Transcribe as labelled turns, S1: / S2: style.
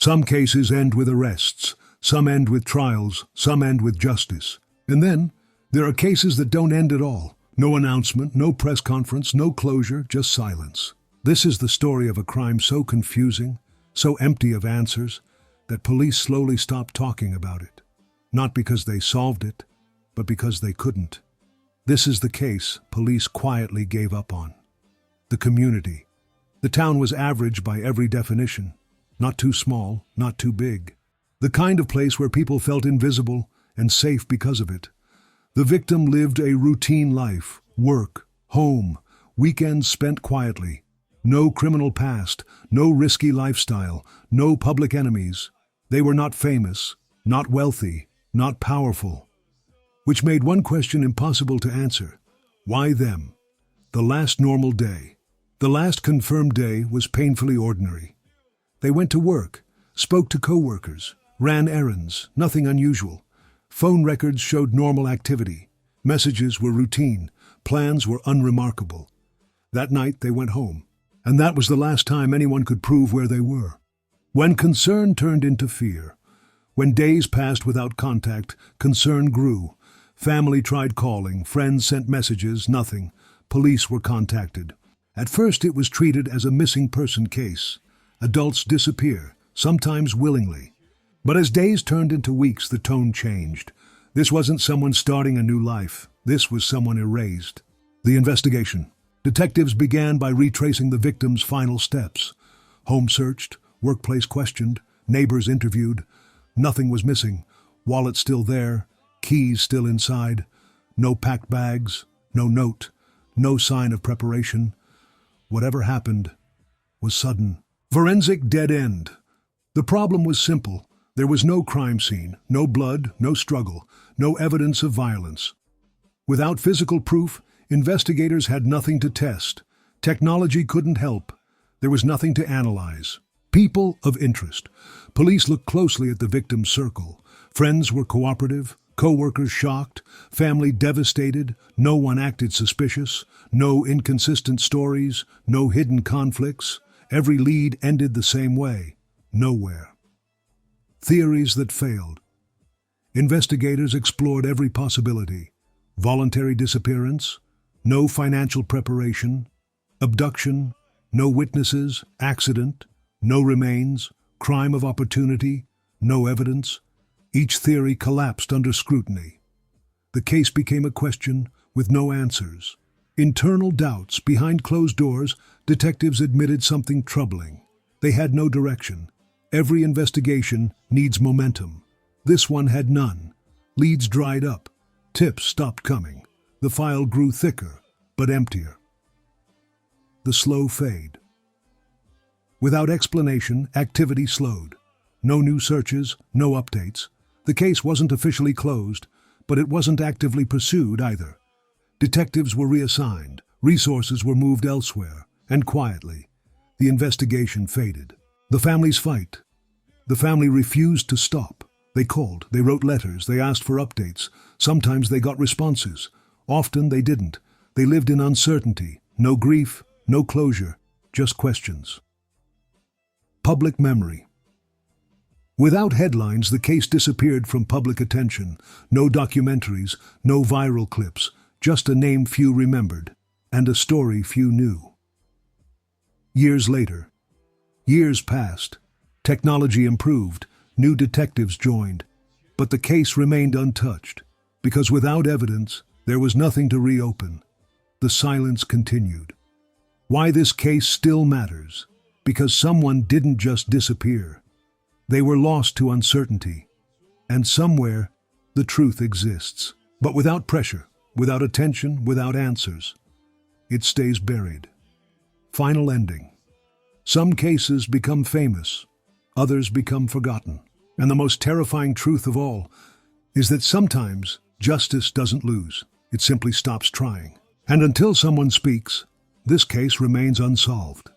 S1: Some cases end with arrests, some end with trials, some end with justice. And then, there are cases that don't end at all. No announcement, no press conference, no closure, just silence. This is the story of a crime so confusing, so empty of answers, that police slowly stopped talking about it. Not because they solved it, but because they couldn't. This is the case police quietly gave up on. The community. The town was average by every definition. Not too small, not too big. The kind of place where people felt invisible and safe because of it. The victim lived a routine life, work, home, weekends spent quietly. No criminal past, no risky lifestyle, no public enemies. They were not famous, not wealthy, not powerful. Which made one question impossible to answer. Why them? The last normal day, the last confirmed day was painfully ordinary. They went to work, spoke to co-workers, ran errands, nothing unusual. Phone records showed normal activity. Messages were routine. Plans were unremarkable. That night they went home, and that was the last time anyone could prove where they were. When concern turned into fear, when days passed without contact, concern grew. Family tried calling, friends sent messages, nothing. Police were contacted. At first it was treated as a missing person case. Adults disappear, sometimes willingly. But as days turned into weeks, the tone changed. This wasn't someone starting a new life. This was someone erased. The investigation. Detectives began by retracing the victim's final steps. Home searched, workplace questioned, neighbors interviewed. Nothing was missing. Wallet still there, keys still inside. No packed bags, no note, no sign of preparation. Whatever happened was sudden. Forensic dead end. The problem was simple. There was no crime scene, no blood, no struggle, no evidence of violence. Without physical proof, investigators had nothing to test. Technology couldn't help. There was nothing to analyze. People of interest. Police looked closely at the victim's circle. Friends were cooperative, co-workers shocked, family devastated, no one acted suspicious, no inconsistent stories, no hidden conflicts. Every lead ended the same way. Nowhere. Theories that failed. Investigators explored every possibility. Voluntary disappearance, no financial preparation, abduction, no witnesses, accident, no remains, crime of opportunity, no evidence. Each theory collapsed under scrutiny. The case became a question with no answers. Internal doubts. Behind closed doors, detectives admitted something troubling. They had no direction. Every investigation needs momentum. This one had none. Leads dried up. Tips stopped coming. The file grew thicker, but emptier. The slow fade. Without explanation, activity slowed. No new searches, no updates. The case wasn't officially closed, but it wasn't actively pursued either. Detectives were reassigned, resources were moved elsewhere, and quietly, the investigation faded. The family's fight. The family refused to stop. They called, they wrote letters, they asked for updates. Sometimes they got responses. Often they didn't. They lived in uncertainty. No grief, no closure, just questions. Public memory. Without headlines, the case disappeared from public attention. No documentaries, no viral clips, just a name few remembered, and a story few knew. Years later. Years passed. Technology improved. New detectives joined. But the case remained untouched, because without evidence, there was nothing to reopen. The silence continued. Why this case still matters? Because someone didn't just disappear. They were lost to uncertainty. And somewhere, the truth exists. But without pressure, without attention, without answers. It stays buried. Final ending. Some cases become famous, others become forgotten. And the most terrifying truth of all is that sometimes justice doesn't lose. It simply stops trying. And until someone speaks, this case remains unsolved.